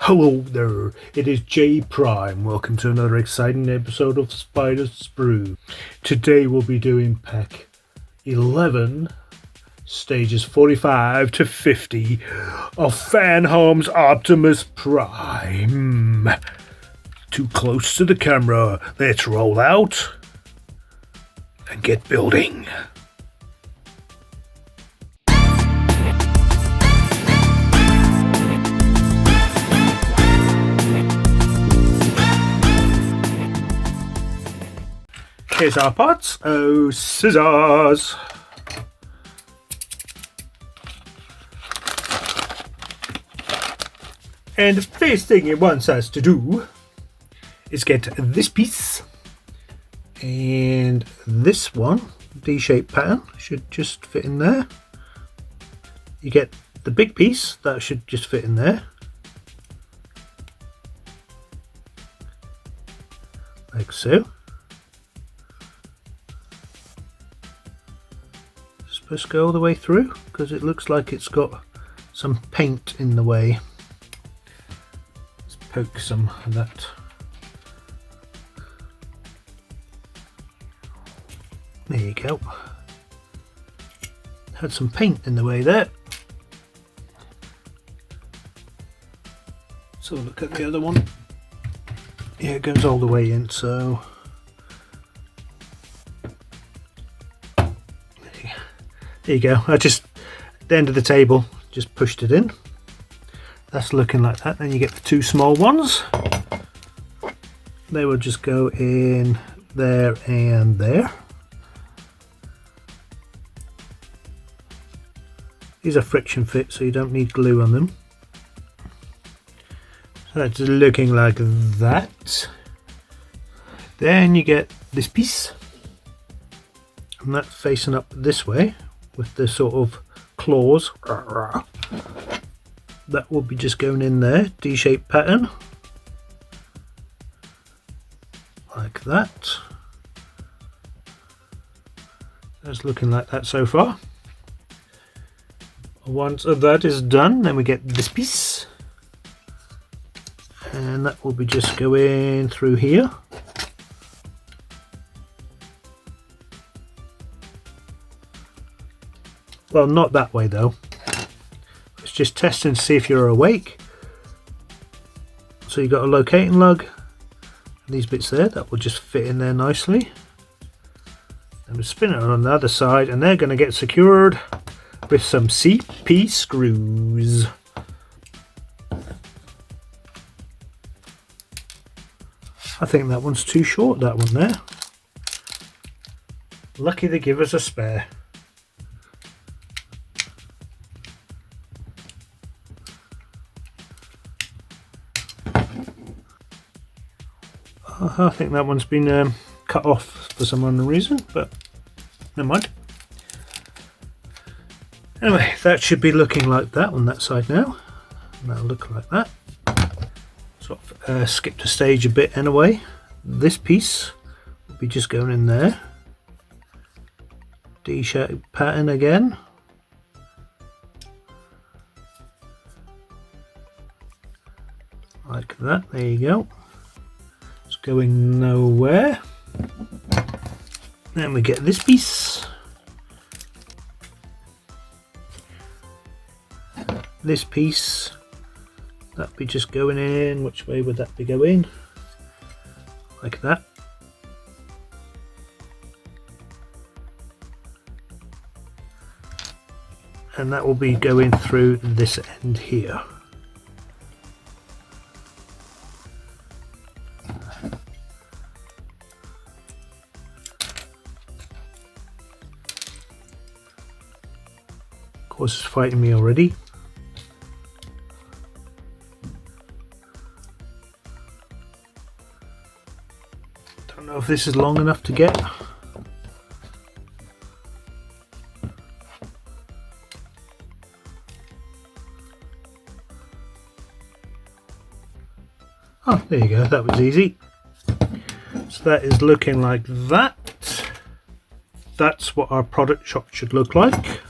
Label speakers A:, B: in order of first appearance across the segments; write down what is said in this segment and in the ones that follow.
A: Hello there, it is J Prime. Welcome to another exciting episode of Spider Sprue. Today we'll be doing pack 11, stages 45 to 50 of Fanhome's Optimus Prime. Too close to the camera. Let's roll out and get building. Here's our parts. Oh, scissors! And the first thing it wants us to do is get this piece and this one. D-shaped pattern should just fit in there. You get the big piece that should just fit in there, like so. Supposed to go all the way through because it looks like it's got some paint in the way. Let's poke some of that. There you go. Had some paint in the way there. So look at the other one. Yeah, it goes all the way in, so there you go. I just, at the end of the table, just pushed it in. That's looking like that. Then you get the two small ones. They will just go in there and there. These are friction fit, so you don't need glue on them. So that's looking like that. Then you get this piece, and that's facing up this way, with the sort of claws. That will be just going in there, D-shaped pattern, like that. That's looking like that so far. Once that is done, then we get this piece, and that will be just going through here. Well, not that way though. It's just testing to see if you're awake. So you've got a locating lug. These bits there, that will just fit in there nicely. And we'll spin it on the other side, and they're going to get secured with some CP screws. I think that one's too short, that one there. Lucky they give us a spare. I think that one's been cut off for some unknown reason, but never mind. Anyway, that should be looking like that on that side now. And that'll look like that. Sort of skipped a stage a bit anyway. This piece will be just going in there. D-shaped pattern again. Like that, there you go. Going nowhere. Then we get this piece. This piece, that'd be just going in. Which way would that be going? Like that. And that will be going through this end here. Of course, it's fighting me already. Don't know if this is long enough to get. Oh, there you go, that was easy. So that is looking like that. That's what our product shop should look like.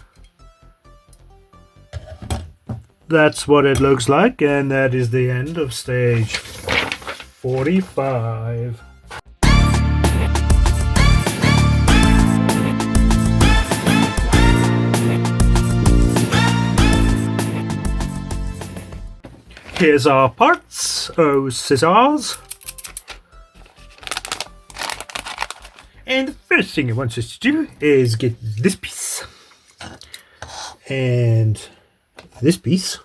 A: that's what it looks like, and that is the end of stage 45. Here's our parts, oh scissors. And the first thing it wants us to do is get this piece. And this piece.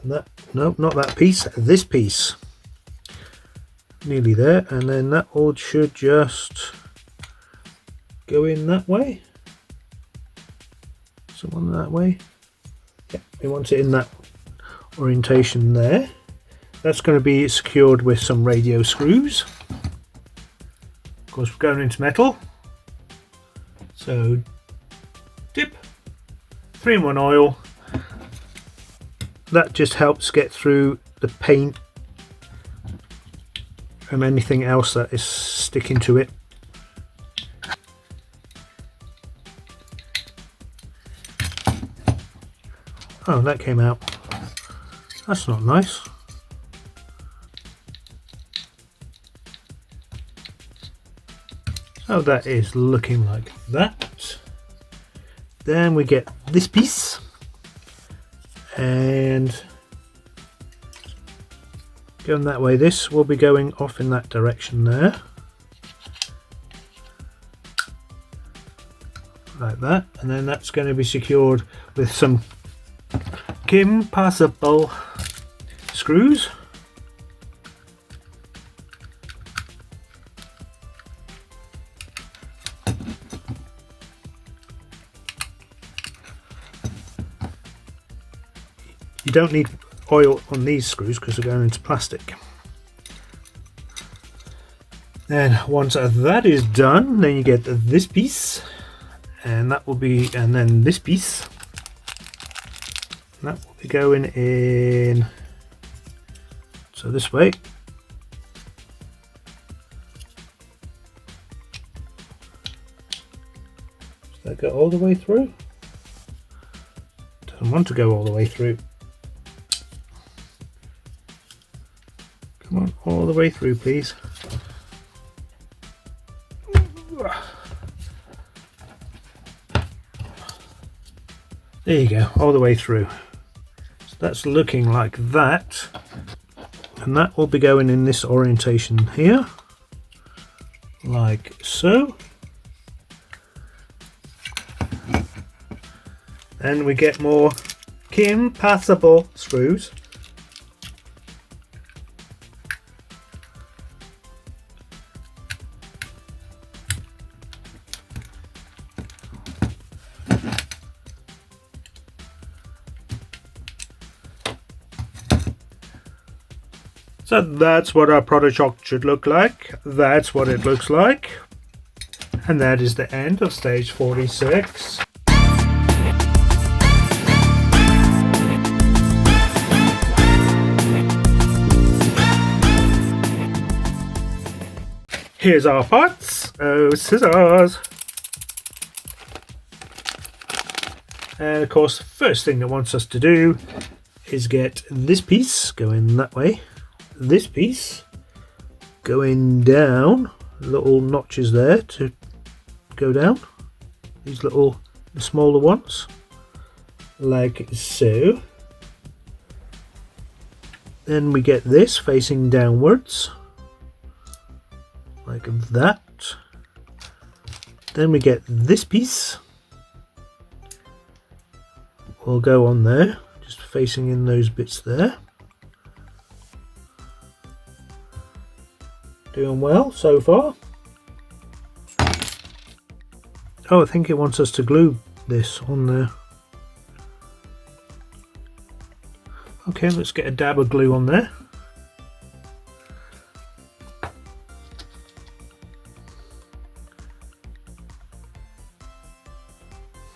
A: And that, no, not that piece, this piece. Nearly there, and then that all should just go in that way. Someone that way. Yeah, we want it in that orientation there. That's going to be secured with some radio screws. Of course, we're going into metal. So dip 3-in-1 oil. That just helps get through the paint and anything else that is sticking to it. Oh, that came out. That's not nice. So that is looking like that. Then we get this piece, and going that way, this will be going off in that direction there, like that, and then that's going to be secured with some impossible screws. You don't need oil on these screws because they're going into plastic. Then once that is done, then you get this piece, and that will be, and then this piece. That will be going in, so this way. Does that go all the way through? Doesn't want to go all the way through. Come on, all the way through, please. There you go, all the way through. So that's looking like that. And that will be going in this orientation here. Like so. Then we get more compatible screws. So that's what our product should look like. That's what it looks like. And that is the end of stage 46. Here's our parts. Oh, scissors. And of course, the first thing it wants us to do is get this piece going that way. This piece going down, little notches there to go down, these little, the smaller ones, like so. Then we get this facing downwards, like that. Then we get this piece, will go on there, just facing in those bits there. Doing well so far. Oh, I think it wants us to glue this on there. Okay, let's get a dab of glue on there.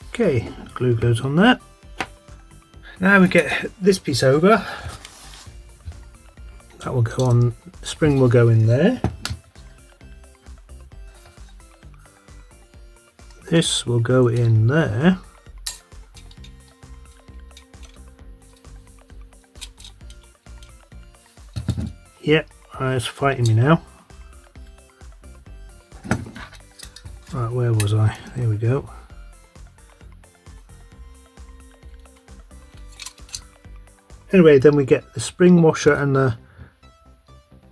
A: Okay, glue goes on there. Now we get this piece over. That will go on, the spring will go in there. This will go in there. Yep, it's fighting me now. Right, where was I? There we go. Anyway, then we get the spring washer and the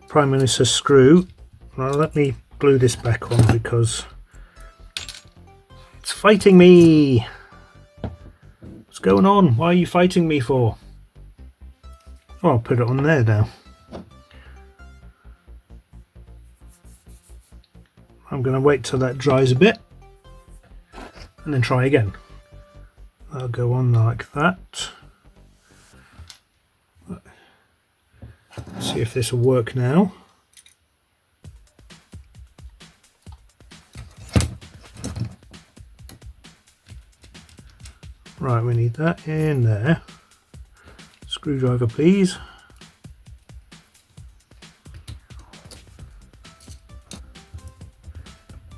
A: Prime Minister screw. Now let me glue this back on because it's fighting me. What's going on? Why are you fighting me for? Oh, I'll put it on there now. I'm going to wait till that dries a bit and then try again. I'll go on like that. See if this will work now. Right, we need that in there. Screwdriver, please.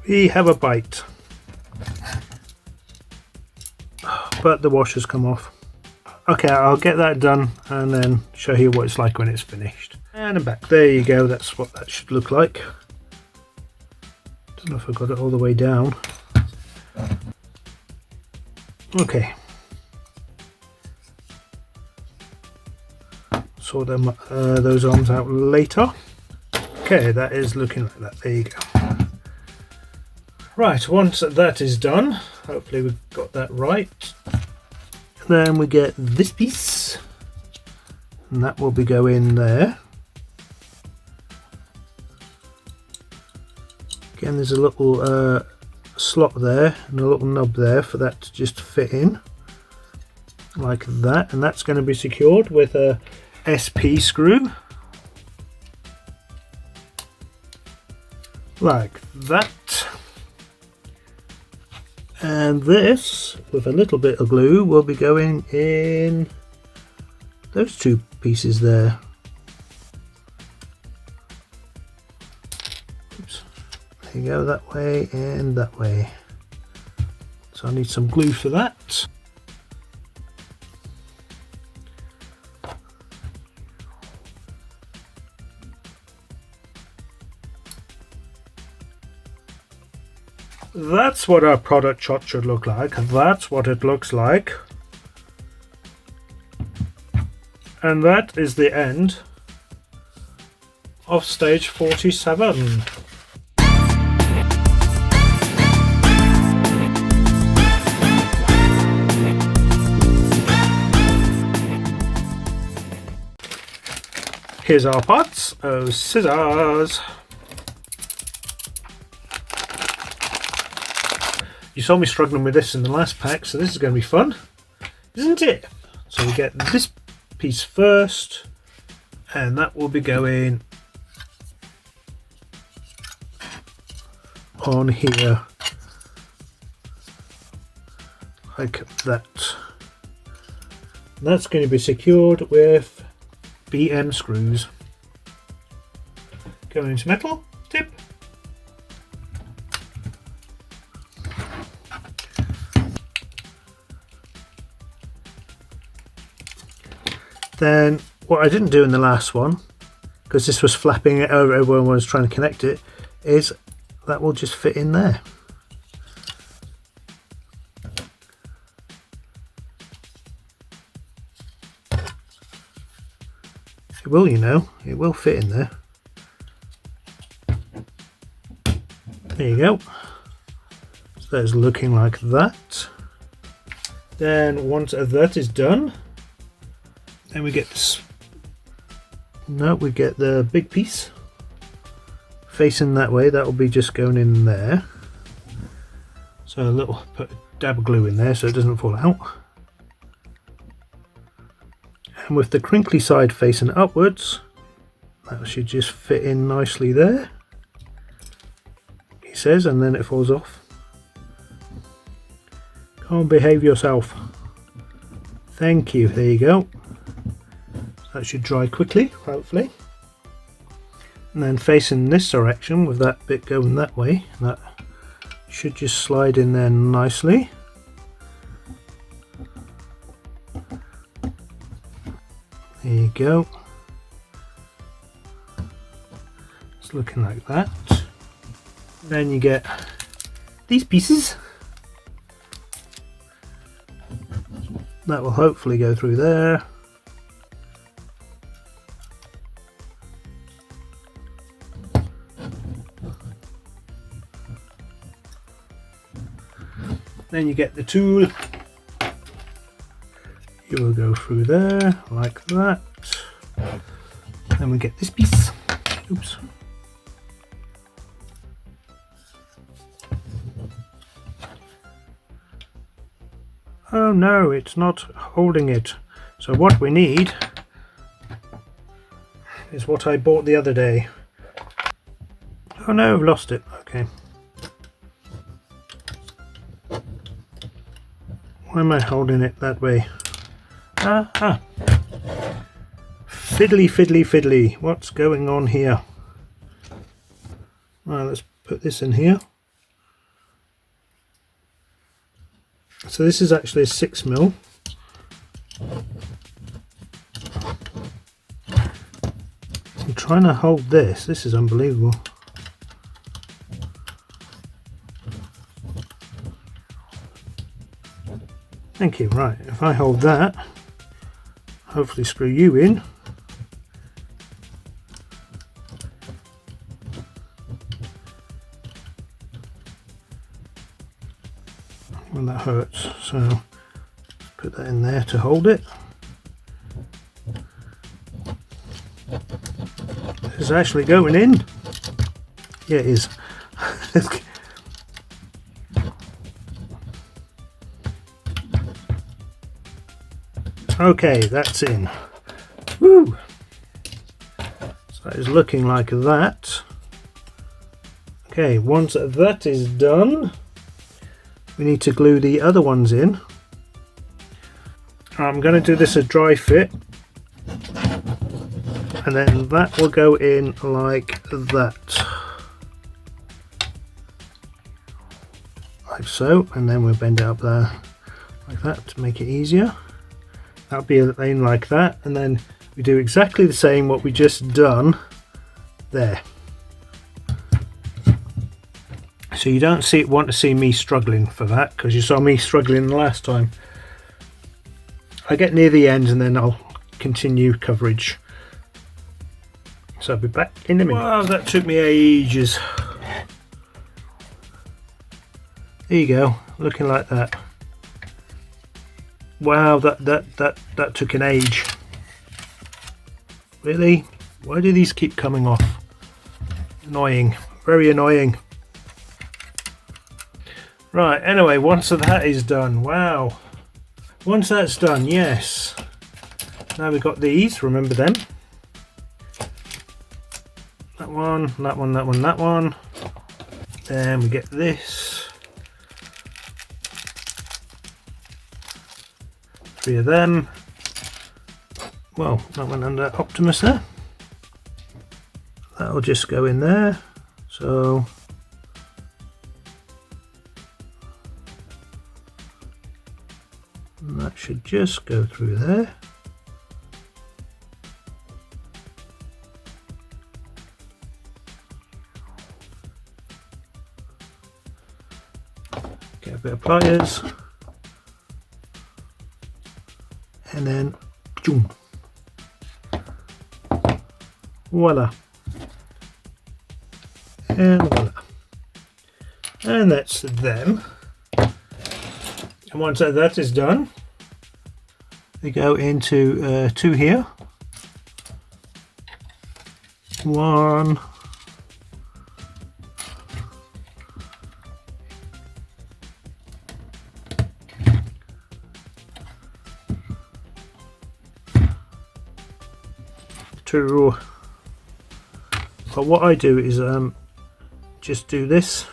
A: We have a bite, but the washer's come off. Okay, I'll get that done and then show you what it's like when it's finished. And I'm back. There you go, that's what that should look like. Don't know if I got it all the way down. Okay. Sort them those arms out later. Okay, that is looking like that. There you go. Right, once that is done, hopefully we've got that right. Then we get this piece, and that will be going there. Again, there's a little slot there and a little knob there for that to just fit in, like that, and that's going to be secured with a SP screw, like that. And this, with a little bit of glue, will be going in those two pieces there. Oops. There you go, that way and that way. So I need some glue for that. That's what our product shot should look like. That's what it looks like. And that is the end of stage 47. Here's our parts. Oh, scissors. You saw me struggling with this in the last pack, so this is going to be fun, isn't it? So we get this piece first, and that will be going on here, like that. And that's going to be secured with BM screws. Going into metal, tip. Then what I didn't do in the last one, because this was flapping it over when I was trying to connect it, is that will just fit in there. It will, you know, it will fit in there. There you go. So that's looking like that. Then once that is done, then we get this. No, we get the big piece facing that way. That will be just going in there. So a little, put a dab of glue in there so it doesn't fall out. And with the crinkly side facing upwards, that should just fit in nicely there, he says, and then it falls off. Can't behave yourself. Thank you. There you go. That should dry quickly, hopefully. And then facing this direction, with that bit going that way, that should just slide in there nicely. There you go. looking like that. Then you get these pieces. That will hopefully go through there. Then you get the tool. You will go through there like that. Then we get this piece. Oops. Oh no, it's not holding it. So what we need is what I bought the other day. Oh no, I've lost it. Okay. Why am I holding it that way? Fiddly, fiddly, fiddly. What's going on here? Well, let's put this in here. So this is actually a 6mm. I'm trying to hold this. This is unbelievable. Thank you. Right, if I hold that, hopefully screw you in. Well, that hurts, so put that in there to hold it. It's actually going in. Yeah, it is. Okay, that's in. Woo! So it's looking like that. Okay, once that is done, we need to glue the other ones in. I'm going to do this a dry fit, and then that will go in like that. Like so, and then we'll bend it up there like that to make it easier. That'll be in like that, and then we do exactly the same what we just done there. So you don't want to see me struggling for that, because you saw me struggling the last time. I get near the end and then I'll continue coverage. So I'll be back in a minute. Wow, that took me ages. There you go, looking like that. Wow, that took an age. Really? Why do these keep coming off? Annoying, very annoying. Right, anyway, once that is done, wow. Once that's done, yes. Now we've got these, remember them? That one, that one, that one, that one. Then we get this. 3 of them. Well, that one under Optimus there. That'll just go in there. So that should just go through there. Get a bit of pliers. And then, boom. Voila. And voila. And that's them. And once that is done, we go into 2 here. 1. But what I do is just do this.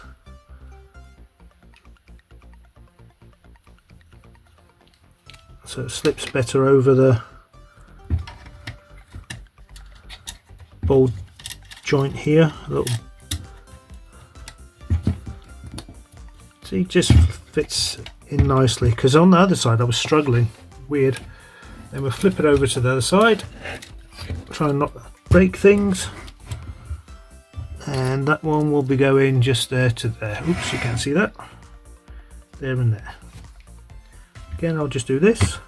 A: So it slips better over the ball joint here. A little. See, just fits in nicely, because on the other side I was struggling. Weird. Then we'll flip it over to the other side. Try and not break things. and that one will be going just there to there. Oops, you can't see that. There and there. Again, I'll just do this.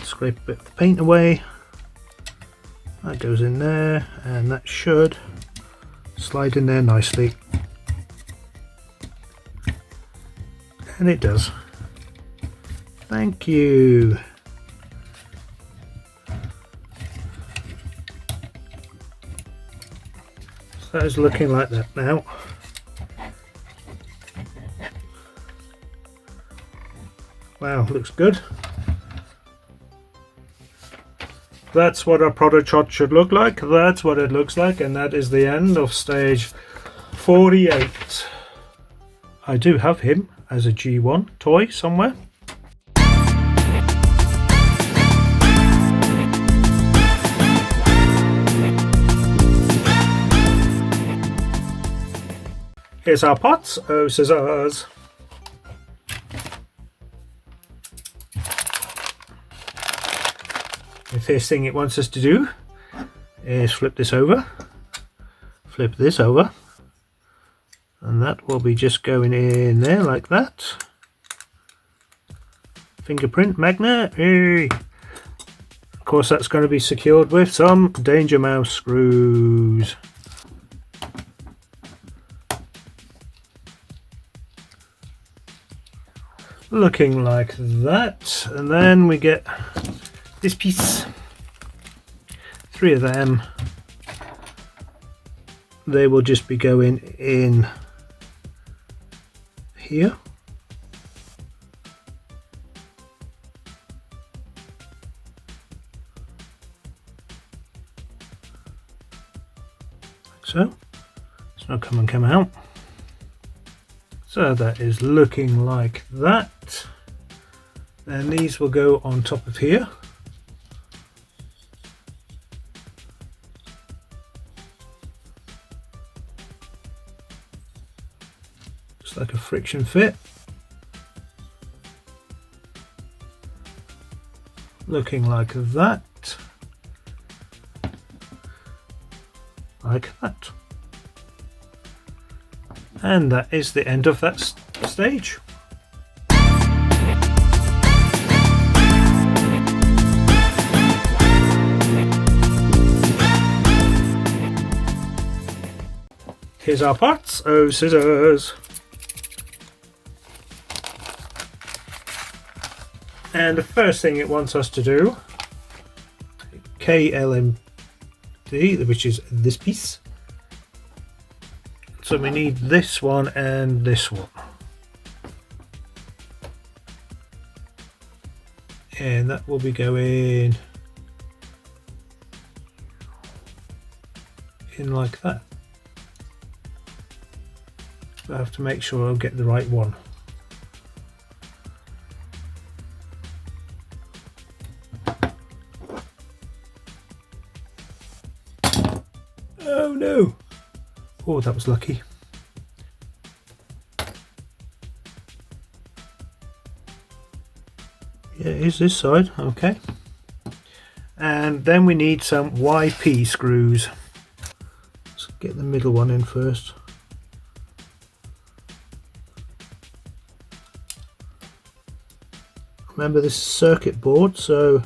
A: Scrape a bit of the paint away. That goes in there, and that should slide in there nicely. And it does. Thank you. So that is looking like that now. Wow, looks good. That's what our product shot should look like. That's what it looks like, and that is the end of stage 48. I do have him as a G1 toy somewhere. Here's our pots. Oh, scissors. The first thing it wants us to do is flip this over, flip this over, and that will be just going in there like that. Fingerprint magnet. Hey. Of course, that's going to be secured with some Danger Mouse screws. Looking like that, and then we get this piece, 3 of them. They will just be going in here. Like so. It's not come out. So that is looking like that. Then these will go on top of here. Just like a friction fit. Looking like that. Like that. And that is the end of that stage. Here's our parts. Oh, scissors. And the first thing it wants us to do, KLMD, which is this piece. So we need this one and this one. And that will be going in like that. So I have to make sure I'll get the right one. Oh no! Oh, that was lucky. Yeah, it is this side, okay. And then we need some YP screws. Let's get the middle one in first. Remember, this is circuit board, so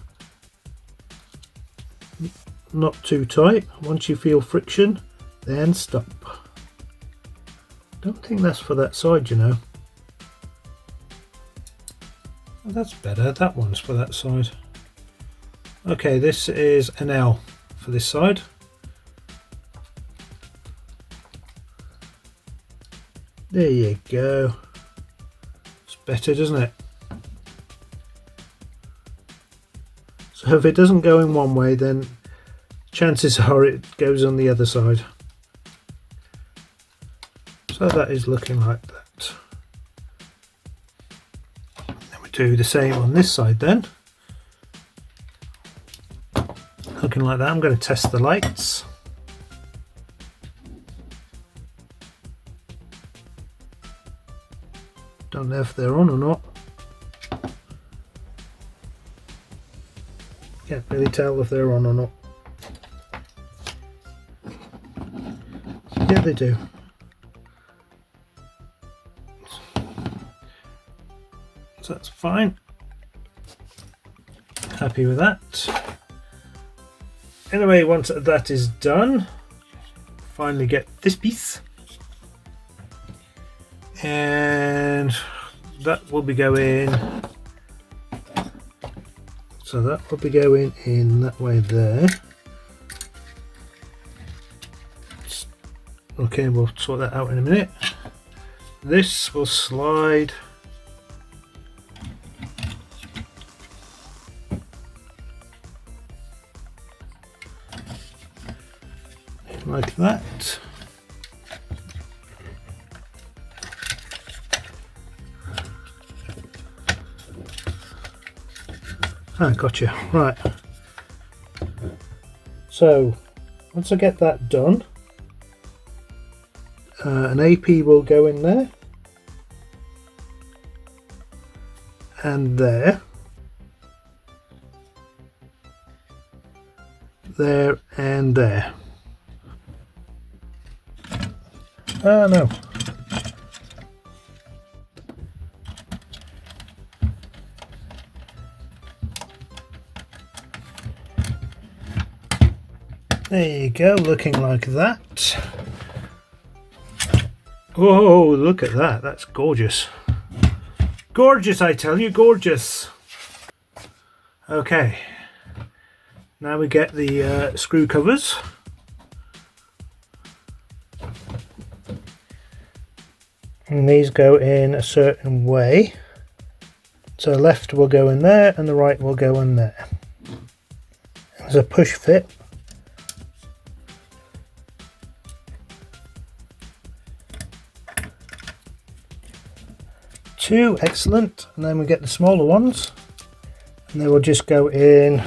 A: not too tight. Once you feel friction, then stop. Don't think that's for that side, you know. Oh, that's better. That one's for that side. Okay, this is an L for this side. There you go. It's better, doesn't it? So if it doesn't go in one way, then chances are it goes on the other side. So that is looking like that. Then we do the same on this side then. Looking like that. I'm going to test the lights. Don't know if they're on or not. Can't really tell if they're on or not. Yeah, they do. So that's fine. Happy with that. Anyway, once that is done, finally get this piece. And that will be going, so that will be going in that way there. Okay, we'll sort that out in a minute. This will slide like that. Ah, gotcha. Right. So once I get that done, an AP will go in there and there, there and there. Ah, no. There you go, looking like that. Oh, look at that. That's gorgeous. Gorgeous, I tell you, gorgeous. Okay. Now we get the screw covers. And these go in a certain way. So left will go in there and the right will go in there. There's a push fit. Two, excellent. And then we get the smaller ones. And they will just go in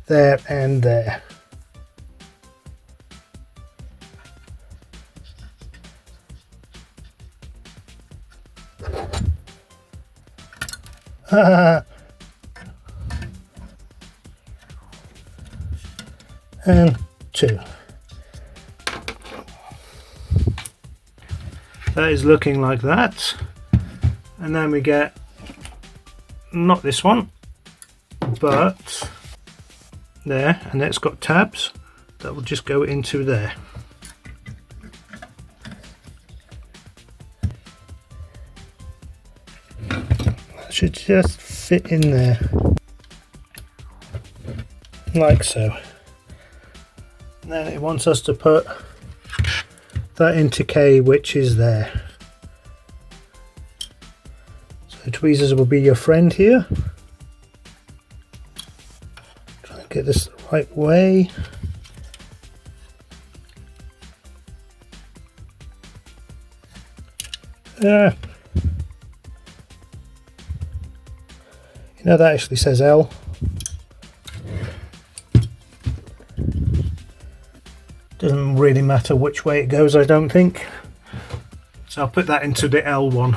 A: there and there. And two. That is looking like that. And then we get, not this one, but there, and it's got tabs that will just go into there. That should just fit in there, like so. And then it wants us to put that into K, which is there. So tweezers will be your friend here. Try and get this the right way. You know, that actually says L. Doesn't really matter which way it goes, I don't think. So I'll put that into the L one.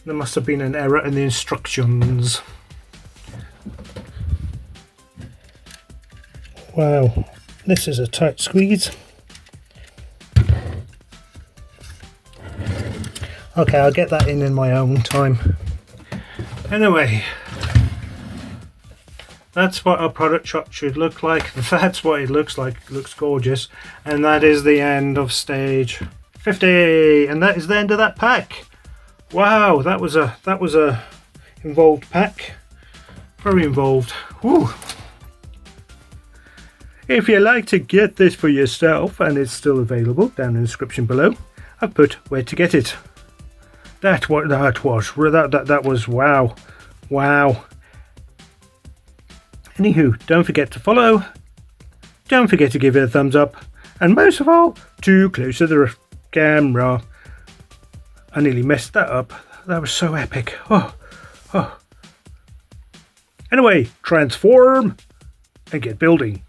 A: There must have been an error in the instructions. Wow, this is a tight squeeze. Okay, I'll get that in my own time. Anyway, that's what our product shot should look like. That's what it looks like. It looks gorgeous. And that is the end of stage 50. And that is the end of that pack. Wow, that was a involved pack. Very involved. Whew. If you'd like to get this for yourself, and it's still available down in the description below, I've put where to get it. That was wow. Wow. Anywho, don't forget to follow, don't forget to give it a thumbs up, and most of all, too close to the camera. I nearly messed that up. That was so epic. Oh. Anyway, transform and get building.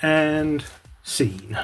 A: And scene.